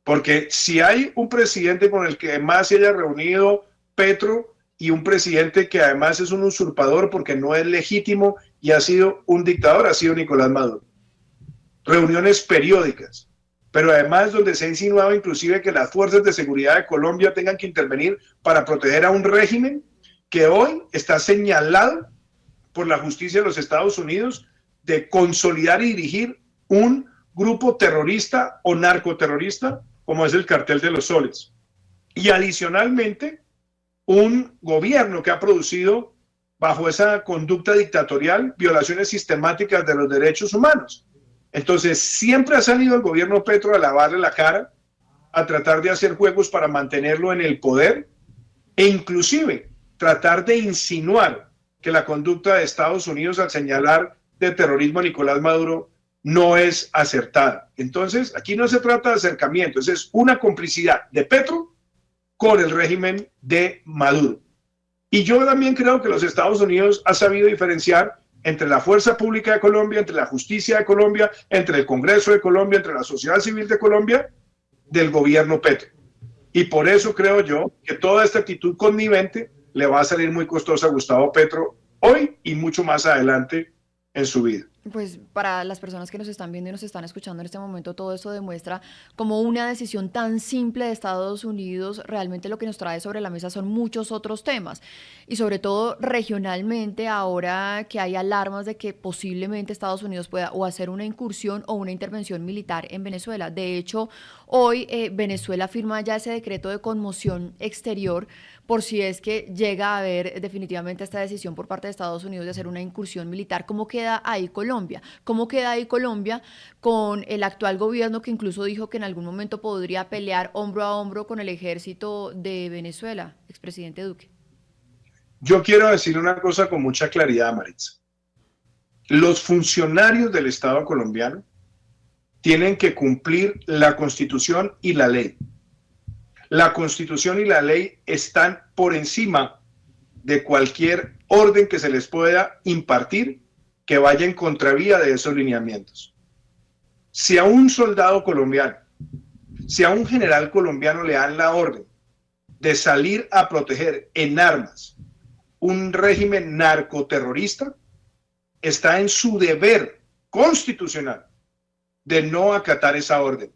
Porque si hay un presidente con el que más se haya reunido Petro, y un presidente que además es un usurpador porque no es legítimo y ha sido un dictador, ha sido Nicolás Maduro. Reuniones periódicas, pero además donde se ha insinuado inclusive que las fuerzas de seguridad de Colombia tengan que intervenir para proteger a un régimen que hoy está señalado por la justicia de los Estados Unidos de consolidar y dirigir un grupo terrorista o narcoterrorista como es el Cartel de los Soles. Y adicionalmente, un gobierno que ha producido bajo esa conducta dictatorial violaciones sistemáticas de los derechos humanos. Entonces, siempre ha salido el gobierno Petro a lavarle la cara, a tratar de hacer juegos para mantenerlo en el poder e inclusive tratar de insinuar que la conducta de Estados Unidos al señalar de terrorismo a Nicolás Maduro no es acertada. Entonces, aquí no se trata de acercamientos, es una complicidad de Petro con el régimen de Maduro. Y yo también creo que los Estados Unidos han sabido diferenciar entre la fuerza pública de Colombia, entre la justicia de Colombia, entre el Congreso de Colombia, entre la sociedad civil de Colombia, del gobierno Petro. Y por eso creo yo que toda esta actitud connivente le va a salir muy costosa a Gustavo Petro hoy y mucho más adelante en su vida. Pues para las personas que nos están viendo y nos están escuchando en este momento, todo esto demuestra como una decisión tan simple de Estados Unidos, realmente lo que nos trae sobre la mesa son muchos otros temas y sobre todo regionalmente, ahora que hay alarmas de que posiblemente Estados Unidos pueda o hacer una incursión o una intervención militar en Venezuela. De hecho, hoy Venezuela firma ya ese decreto de conmoción exterior por si es que llega a haber definitivamente esta decisión por parte de Estados Unidos de hacer una incursión militar. ¿Cómo queda ahí Colombia? ¿Cómo queda ahí Colombia con el actual gobierno que incluso dijo que en algún momento podría pelear hombro a hombro con el ejército de Venezuela, expresidente Duque? Yo quiero decir una cosa con mucha claridad, Maritza. Los funcionarios del Estado colombiano tienen que cumplir la Constitución y la ley. La Constitución y la ley están por encima de cualquier orden que se les pueda impartir que vaya en contravía de esos lineamientos. Si a un soldado colombiano, si a un general colombiano le dan la orden de salir a proteger en armas un régimen narcoterrorista, está en su deber constitucional de no acatar esa orden.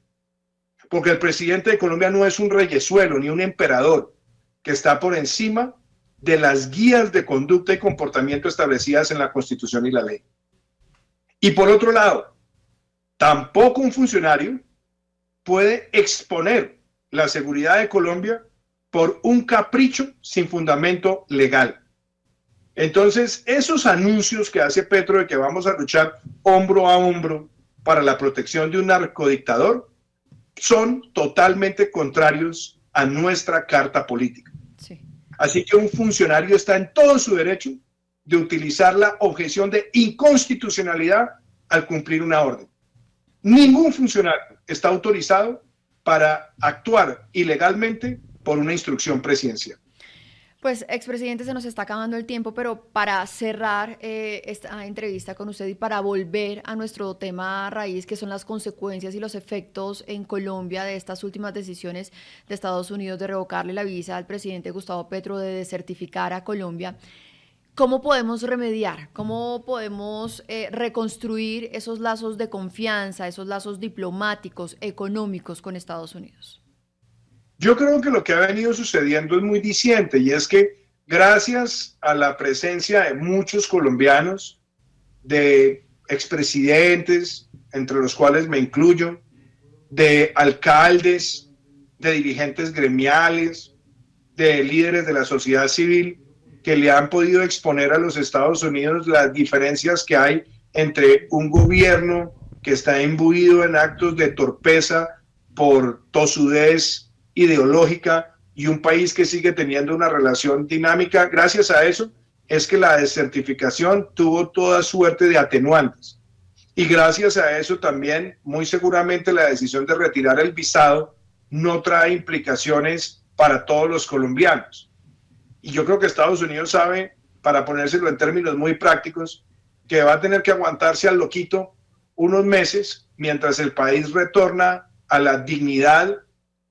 Porque el presidente de Colombia no es un reyesuelo ni un emperador que está por encima de las guías de conducta y comportamiento establecidas en la Constitución y la ley. Y por otro lado, tampoco un funcionario puede exponer la seguridad de Colombia por un capricho sin fundamento legal. Entonces, esos anuncios que hace Petro de que vamos a luchar hombro a hombro para la protección de un narcodictador son totalmente contrarios a nuestra carta política. Sí. Así que un funcionario está en todo su derecho de utilizar la objeción de inconstitucionalidad al cumplir una orden. Ningún funcionario está autorizado para actuar ilegalmente por una instrucción presidencial. Pues, expresidente, se nos está acabando el tiempo, pero para cerrar esta entrevista con usted y para volver a nuestro tema raíz, que son las consecuencias y los efectos en Colombia de estas últimas decisiones de Estados Unidos de revocarle la visa al presidente Gustavo Petro, de desertificar a Colombia, ¿cómo podemos remediar? ¿Cómo podemos reconstruir esos lazos de confianza, esos lazos diplomáticos, económicos con Estados Unidos? Yo creo que lo que ha venido sucediendo es muy diciente y es que gracias a la presencia de muchos colombianos, de expresidentes, entre los cuales me incluyo, de alcaldes, de dirigentes gremiales, de líderes de la sociedad civil, que le han podido exponer a los Estados Unidos las diferencias que hay entre un gobierno que está imbuido en actos de torpeza por tosudez ideológica y un país que sigue teniendo una relación dinámica. Gracias a eso es que la desertificación tuvo toda suerte de atenuantes y gracias a eso también muy seguramente la decisión de retirar el visado no trae implicaciones para todos los colombianos. Y yo creo que Estados Unidos sabe, para ponérselo en términos muy prácticos, que va a tener que aguantarse al loquito unos meses mientras el país retorna a la dignidad,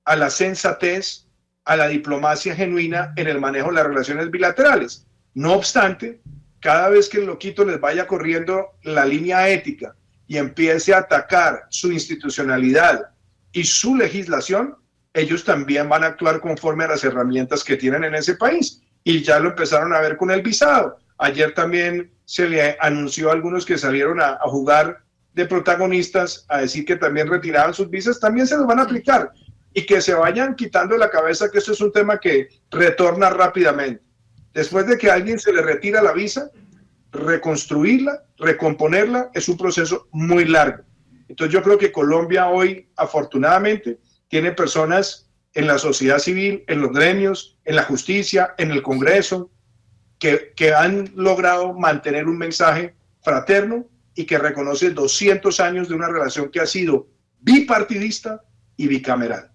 a la sensatez, a la diplomacia genuina en el manejo de las relaciones bilaterales. No obstante, cada vez que el loquito les vaya corriendo la línea ética y empiece a atacar su institucionalidad y su legislación, ellos también van a actuar conforme a las herramientas que tienen en ese país. Y ya lo empezaron a ver con el visado. Ayer también se le anunció a algunos que salieron a jugar de protagonistas, a decir que también retiraban sus visas, también se los van a aplicar. Y que se vayan quitando de la cabeza que esto es un tema que retorna rápidamente. Después de que a alguien se le retira la visa, reconstruirla, recomponerla, es un proceso muy largo. Entonces yo creo que Colombia hoy, afortunadamente, tiene personas en la sociedad civil, en los gremios, en la justicia, en el Congreso, que han logrado mantener un mensaje fraterno y que reconoce 200 años de una relación que ha sido bipartidista y bicameral.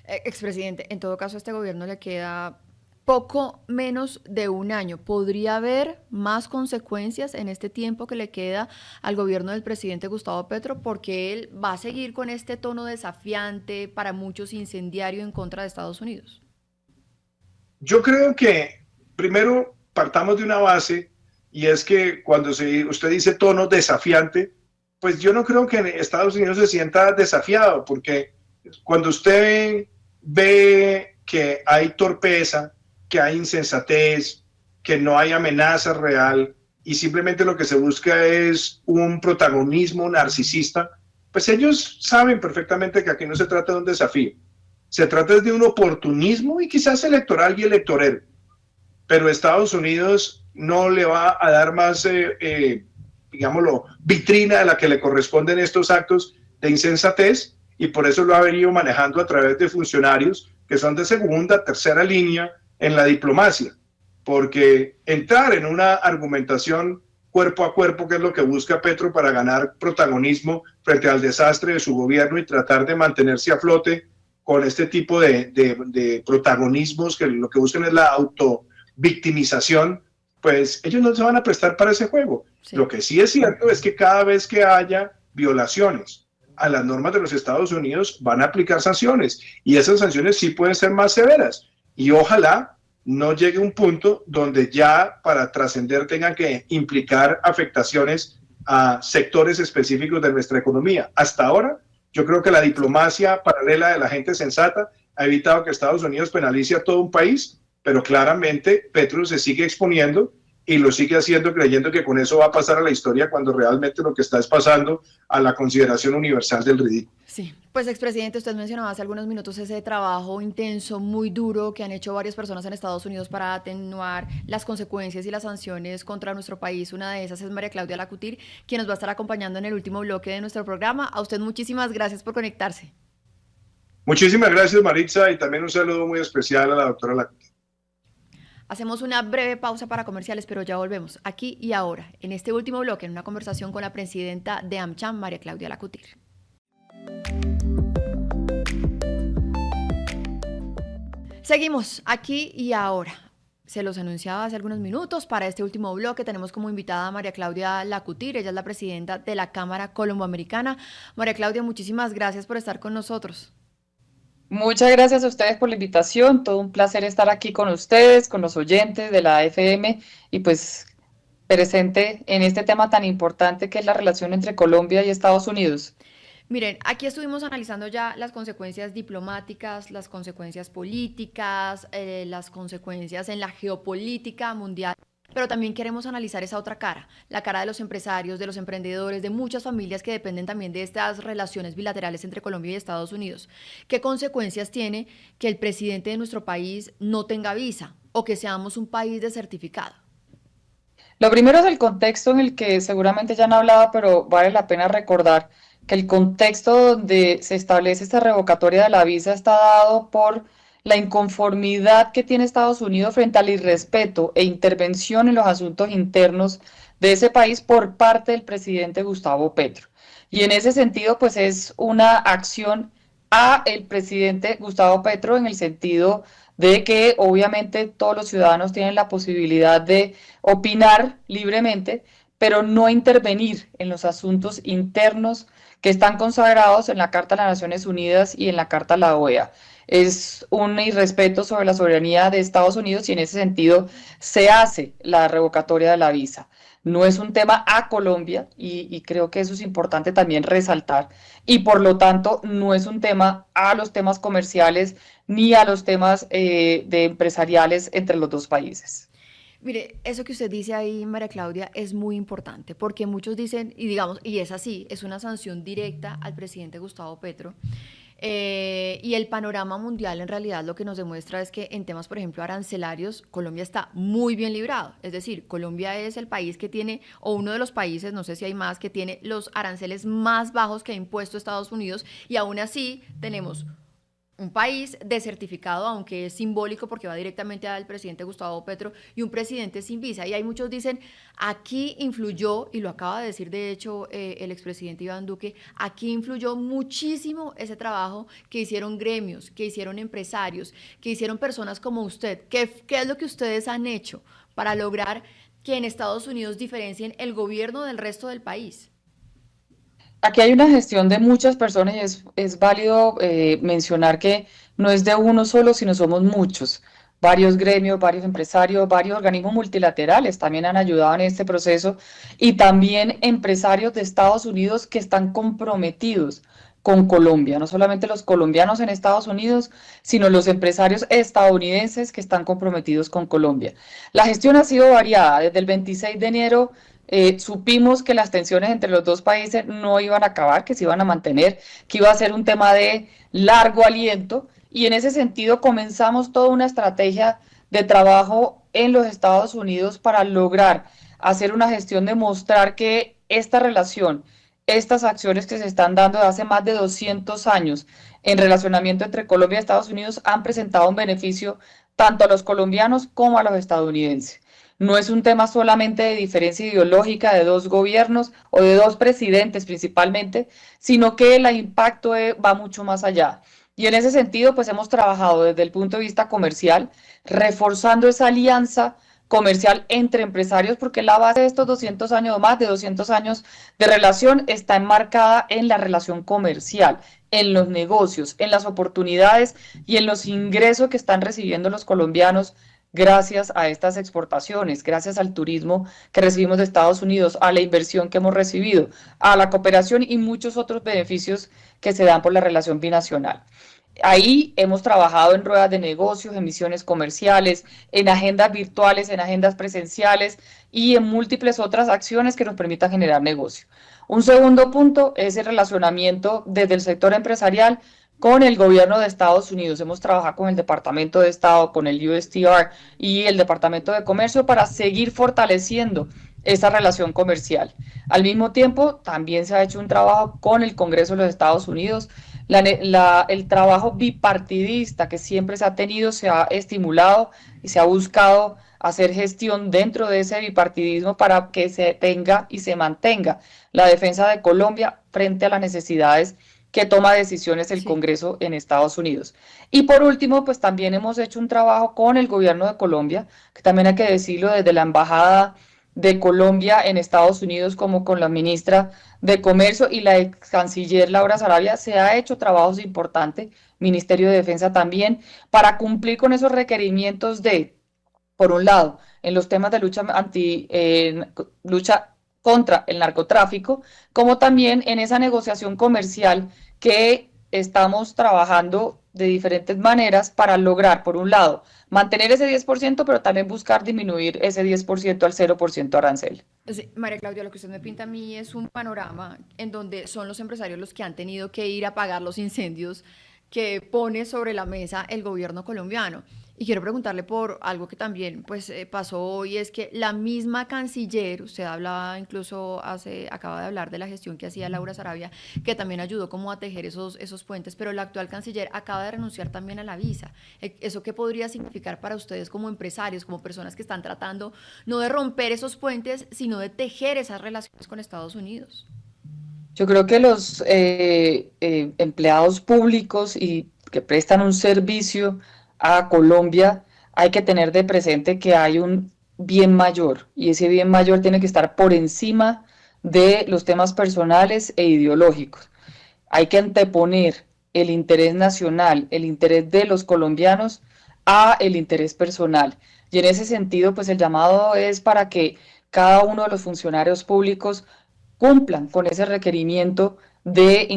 Expresidente, en todo caso a este gobierno le queda poco menos de un año. ¿Podría haber más consecuencias en este tiempo que le queda al gobierno del presidente Gustavo Petro? Porque él va a seguir con este tono desafiante, para muchos incendiario, en contra de Estados Unidos. Yo creo que primero partamos de una base, y es que cuando usted dice tono desafiante, pues yo no creo que Estados Unidos se sienta desafiado, porque cuando usted ve que hay torpeza, que hay insensatez, que no hay amenaza real y simplemente lo que se busca es un protagonismo narcisista, pues ellos saben perfectamente que aquí no se trata de un desafío, se trata de un oportunismo y quizás electoral y electorero, pero Estados Unidos no le va a dar más, digámoslo, vitrina a la que le corresponden estos actos de insensatez, y por eso lo ha venido manejando a través de funcionarios que son de segunda, tercera línea en la diplomacia, porque entrar en una argumentación cuerpo a cuerpo, que es lo que busca Petro para ganar protagonismo frente al desastre de su gobierno y tratar de mantenerse a flote con este tipo de protagonismos que lo que buscan es la autovictimización, pues ellos no se van a prestar para ese juego. Sí. Lo que sí es cierto es que cada vez que haya violaciones a las normas de los Estados Unidos van a aplicar sanciones, y esas sanciones sí pueden ser más severas, y ojalá no llegue un punto donde ya para trascender tengan que implicar afectaciones a sectores específicos de nuestra economía. Hasta ahora, yo creo que la diplomacia paralela de la gente sensata ha evitado que Estados Unidos penalice a todo un país, pero claramente Petro se sigue exponiendo y lo sigue haciendo creyendo que con eso va a pasar a la historia, cuando realmente lo que está es pasando a la consideración universal del ridículo. Sí, pues expresidente, usted mencionaba hace algunos minutos ese trabajo intenso, muy duro, que han hecho varias personas en Estados Unidos para atenuar las consecuencias y las sanciones contra nuestro país. Una de esas es María Claudia Lacutir, quien nos va a estar acompañando en el último bloque de nuestro programa. A usted muchísimas gracias por conectarse. Muchísimas gracias, Maritza, y también un saludo muy especial a la doctora Lacutir. Hacemos una breve pausa para comerciales, pero ya volvemos aquí y ahora, en este último bloque, en una conversación con la presidenta de AmCham, María Claudia Lacutir. Seguimos aquí y ahora. Se los anunciaba hace algunos minutos. Para este último bloque tenemos como invitada a María Claudia Lacutir. Ella es la presidenta de la Cámara Colomboamericana. María Claudia, muchísimas gracias por estar con nosotros. Muchas gracias a ustedes por la invitación. Todo un placer estar aquí con ustedes, con los oyentes de la FM, y pues presente en este tema tan importante que es la relación entre Colombia y Estados Unidos. Miren, aquí estuvimos analizando ya las consecuencias diplomáticas, las consecuencias políticas, las consecuencias en la geopolítica mundial, pero también queremos analizar esa otra cara, la cara de los empresarios, de los emprendedores, de muchas familias que dependen también de estas relaciones bilaterales entre Colombia y Estados Unidos. ¿Qué consecuencias tiene que el presidente de nuestro país no tenga visa o que seamos un país desertificado? Lo primero es el contexto en el que seguramente ya han hablado, pero vale la pena recordar que el contexto donde se establece esta revocatoria de la visa está dado por la inconformidad que tiene Estados Unidos frente al irrespeto e intervención en los asuntos internos de ese país por parte del presidente Gustavo Petro. Y en ese sentido, pues es una acción a el presidente Gustavo Petro, en el sentido de que obviamente todos los ciudadanos tienen la posibilidad de opinar libremente, pero no intervenir en los asuntos internos que están consagrados en la Carta de las Naciones Unidas y en la Carta de la OEA. Es un irrespeto sobre la soberanía de Estados Unidos, y en ese sentido se hace la revocatoria de la visa. No es un tema a Colombia, y creo que eso es importante también resaltar, y por lo tanto no es un tema a los temas comerciales ni a los temas de empresariales entre los dos países. Mire, eso que usted dice ahí, María Claudia, es muy importante, porque muchos dicen, y digamos, y es así, es una sanción directa al presidente Gustavo Petro, y el panorama mundial en realidad lo que nos demuestra es que en temas, por ejemplo, arancelarios, Colombia está muy bien librado. Es decir, Colombia es el país que tiene, o uno de los países, no sé si hay más, que tiene los aranceles más bajos que ha impuesto Estados Unidos, y aún así tenemos un país desertificado, aunque es simbólico porque va directamente al presidente Gustavo Petro, y un presidente sin visa. Y hay muchos dicen, aquí influyó, y lo acaba de decir de hecho el expresidente Iván Duque, aquí influyó muchísimo ese trabajo que hicieron gremios, que hicieron empresarios, que hicieron personas como usted. ¿Qué es lo que ustedes han hecho para lograr que en Estados Unidos diferencien el gobierno del resto del país? Aquí hay una gestión de muchas personas y es válido mencionar que no es de uno solo, sino somos muchos. Varios gremios, varios empresarios, varios organismos multilaterales también han ayudado en este proceso y también empresarios de Estados Unidos que están comprometidos con Colombia, no solamente los colombianos en Estados Unidos, sino los empresarios estadounidenses que están comprometidos con Colombia. La gestión ha sido variada. Desde el 26 de enero supimos que las tensiones entre los dos países no iban a acabar, que se iban a mantener, que iba a ser un tema de largo aliento y en ese sentido comenzamos toda una estrategia de trabajo en los Estados Unidos para lograr hacer una gestión de mostrar que esta relación, estas acciones que se están dando de hace más de 200 años en relacionamiento entre Colombia y Estados Unidos han presentado un beneficio tanto a los colombianos como a los estadounidenses. No es un tema solamente de diferencia ideológica de dos gobiernos o de dos presidentes principalmente, sino que el impacto va mucho más allá. Y en ese sentido, pues hemos trabajado desde el punto de vista comercial, reforzando esa alianza comercial entre empresarios, porque la base de estos 200 años o más de 200 años de relación está enmarcada en la relación comercial, en los negocios, en las oportunidades y en los ingresos que están recibiendo los colombianos gracias a estas exportaciones, gracias al turismo que recibimos de Estados Unidos, a la inversión que hemos recibido, a la cooperación y muchos otros beneficios que se dan por la relación binacional. Ahí hemos trabajado en ruedas de negocios, en misiones comerciales, en agendas virtuales, en agendas presenciales y en múltiples otras acciones que nos permitan generar negocio. Un segundo punto es el relacionamiento desde el sector empresarial con el gobierno de Estados Unidos. Hemos trabajado con el Departamento de Estado, con el USTR y el Departamento de Comercio para seguir fortaleciendo esa relación comercial. Al mismo tiempo, también se ha hecho un trabajo con el Congreso de los Estados Unidos. El trabajo bipartidista que siempre se ha tenido, se ha estimulado y se ha buscado hacer gestión dentro de ese bipartidismo para que se tenga y se mantenga la defensa de Colombia frente a las necesidades que toma decisiones el Congreso en Estados Unidos. Y por último, pues también hemos hecho un trabajo con el gobierno de Colombia, que también hay que decirlo desde la Embajada de Colombia en Estados Unidos, como con la ministra de Comercio y la ex canciller Laura Sarabia, se ha hecho trabajos importantes, Ministerio de Defensa también, para cumplir con esos requerimientos de, por un lado, en los temas de lucha contra el narcotráfico, como también en esa negociación comercial que estamos trabajando de diferentes maneras para lograr, por un lado, mantener ese 10%, pero también buscar disminuir ese 10% al 0% arancel. Sí, María Claudia, lo que usted me pinta a mí es un panorama en donde son los empresarios los que han tenido que ir a apagar los incendios que pone sobre la mesa el gobierno colombiano. Y quiero preguntarle por algo que también pues, pasó hoy, es que la misma canciller, usted hablaba incluso acaba de hablar de la gestión que hacía Laura Sarabia, que también ayudó como a tejer esos puentes, pero la actual canciller acaba de renunciar también a la visa. ¿Eso qué podría significar para ustedes como empresarios, como personas que están tratando no de romper esos puentes, sino de tejer esas relaciones con Estados Unidos? Yo creo que los empleados públicos y que prestan un servicio a Colombia, hay que tener de presente que hay un bien mayor y ese bien mayor tiene que estar por encima de los temas personales e ideológicos. Hay que anteponer el interés nacional, el interés de los colombianos a el interés personal. Y en ese sentido, pues el llamado es para que cada uno de los funcionarios públicos cumplan con ese requerimiento de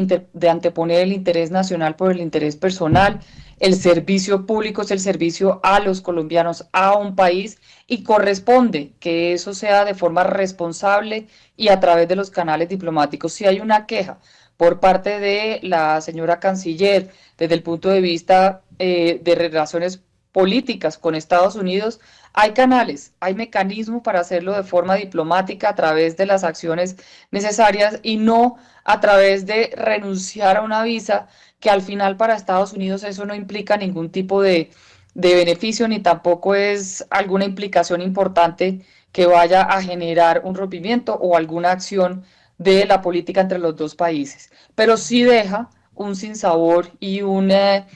anteponer el interés nacional por el interés personal. El servicio público es el servicio a los colombianos, a un país, y corresponde que eso sea de forma responsable y a través de los canales diplomáticos. Si hay una queja por parte de la señora canciller desde el punto de vista de relaciones políticas con Estados Unidos, hay canales, hay mecanismos para hacerlo de forma diplomática a través de las acciones necesarias y no a través de renunciar a una visa que al final para Estados Unidos eso no implica ningún tipo de beneficio ni tampoco es alguna implicación importante que vaya a generar un rompimiento o alguna acción de la política entre los dos países, pero sí deja un sinsabor y una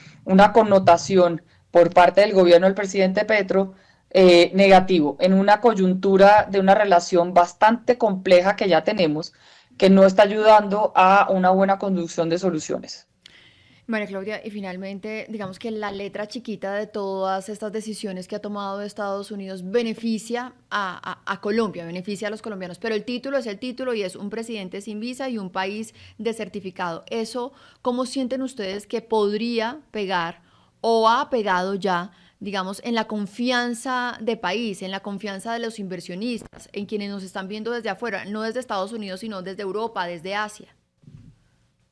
connotación por parte del gobierno del presidente Petro negativo, en una coyuntura de una relación bastante compleja que ya tenemos, que no está ayudando a una buena conducción de soluciones. María Claudia, y finalmente, digamos que la letra chiquita de todas estas decisiones que ha tomado Estados Unidos beneficia a Colombia, beneficia a los colombianos, pero el título es el título y es un presidente sin visa y un país desertificado. Eso, ¿cómo sienten ustedes que podría pegar o ha pegado ya, digamos, en la confianza de país, en la confianza de los inversionistas, en quienes nos están viendo desde afuera, no desde Estados Unidos, sino desde Europa, desde Asia?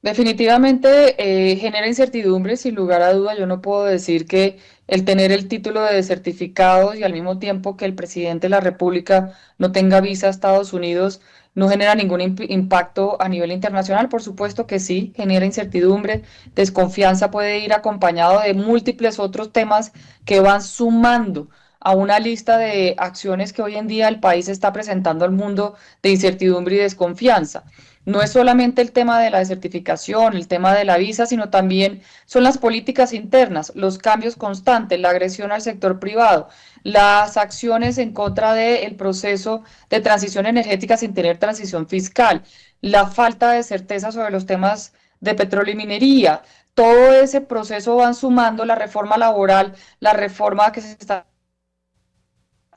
Definitivamente genera incertidumbre, sin lugar a duda. Yo no puedo decir que el tener el título de certificados y al mismo tiempo que el presidente de la República no tenga visa a Estados Unidos no genera ningún impacto a nivel internacional. Por supuesto que sí, genera incertidumbre, desconfianza puede ir acompañado de múltiples otros temas que van sumando a una lista de acciones que hoy en día el país está presentando al mundo de incertidumbre y desconfianza. No es solamente el tema de la desertificación, el tema de la visa, sino también son las políticas internas, los cambios constantes, la agresión al sector privado, las acciones en contra del proceso de transición energética sin tener transición fiscal, la falta de certeza sobre los temas de petróleo y minería. Todo ese proceso van sumando la reforma laboral, la reforma que se está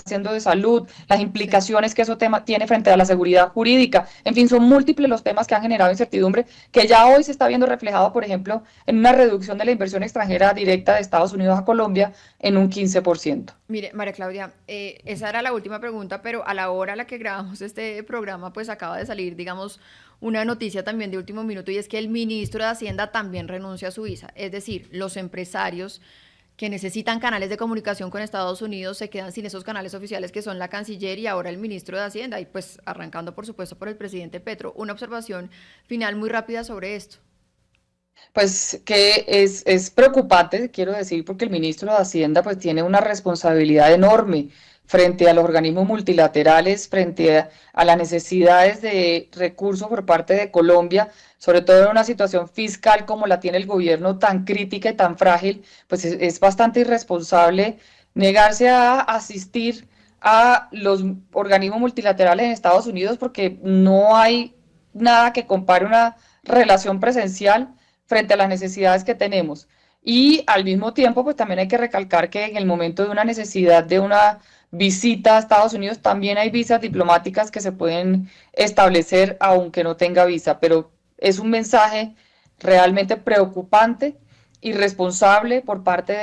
haciendo de salud, las Sí. implicaciones que eso tema tiene frente a la seguridad jurídica. En fin, son múltiples los temas que han generado incertidumbre, que ya hoy se está viendo reflejado, por ejemplo, en una reducción de la inversión extranjera directa de Estados Unidos a Colombia en un 15%. Mire, María Claudia, esa era la última pregunta, pero a la hora a la que grabamos este programa, pues acaba de salir, digamos, una noticia también de último minuto y es que el ministro de Hacienda también renuncia a su visa. Es decir, los empresarios que necesitan canales de comunicación con Estados Unidos se quedan sin esos canales oficiales que son la canciller y ahora el ministro de Hacienda, y pues arrancando por supuesto por el presidente Petro. Una observación final muy rápida sobre esto. Pues que es preocupante, quiero decir, porque el ministro de Hacienda pues tiene una responsabilidad enorme frente a los organismos multilaterales, frente a las necesidades de recursos por parte de Colombia, sobre todo en una situación fiscal como la tiene el gobierno tan crítica y tan frágil, pues es bastante irresponsable negarse a asistir a los organismos multilaterales en Estados Unidos porque no hay nada que compare una relación presencial frente a las necesidades que tenemos. Y al mismo tiempo, pues también hay que recalcar que en el momento de una necesidad de una visita a Estados Unidos, también hay visas diplomáticas que se pueden establecer aunque no tenga visa, pero es un mensaje realmente preocupante, irresponsable por parte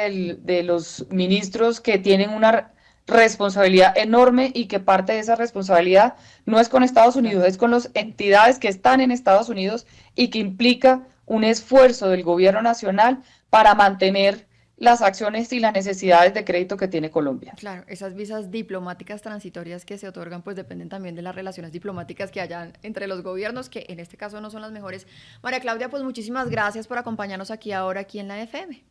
de los ministros que tienen una responsabilidad enorme y que parte de esa responsabilidad no es con Estados Claro. Unidos, es con las entidades que están en Estados Unidos y que implica un esfuerzo del gobierno nacional para mantener las acciones y las necesidades de crédito que tiene Colombia. Claro, esas visas diplomáticas transitorias que se otorgan pues dependen también de las relaciones diplomáticas que hayan entre los gobiernos, que en este caso no son las mejores. María Claudia, pues muchísimas gracias por acompañarnos aquí ahora, aquí en la FM.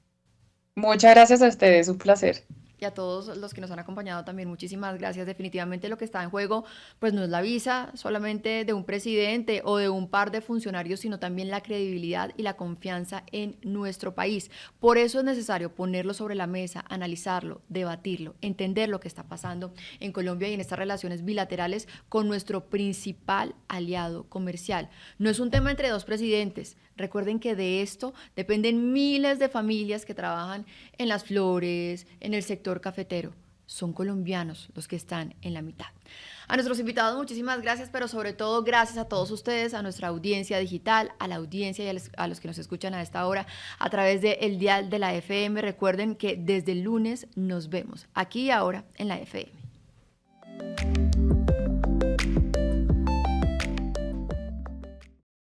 Muchas gracias a ustedes, un placer. Y a todos los que nos han acompañado también, muchísimas gracias. Definitivamente lo que está en juego, pues no es la visa solamente de un presidente o de un par de funcionarios, sino también la credibilidad y la confianza en nuestro país. Por eso es necesario ponerlo sobre la mesa, analizarlo, debatirlo, entender lo que está pasando en Colombia y en estas relaciones bilaterales con nuestro principal aliado comercial. No es un tema entre dos presidentes. Recuerden que de esto dependen miles de familias que trabajan en las flores, en el sector cafetero. Son colombianos los que están en la mitad. A nuestros invitados, muchísimas gracias, pero sobre todo gracias a todos ustedes, a nuestra audiencia digital, a la audiencia y a los que nos escuchan a esta hora a través del dial de la FM. Recuerden que desde el lunes nos vemos aquí y ahora en la FM.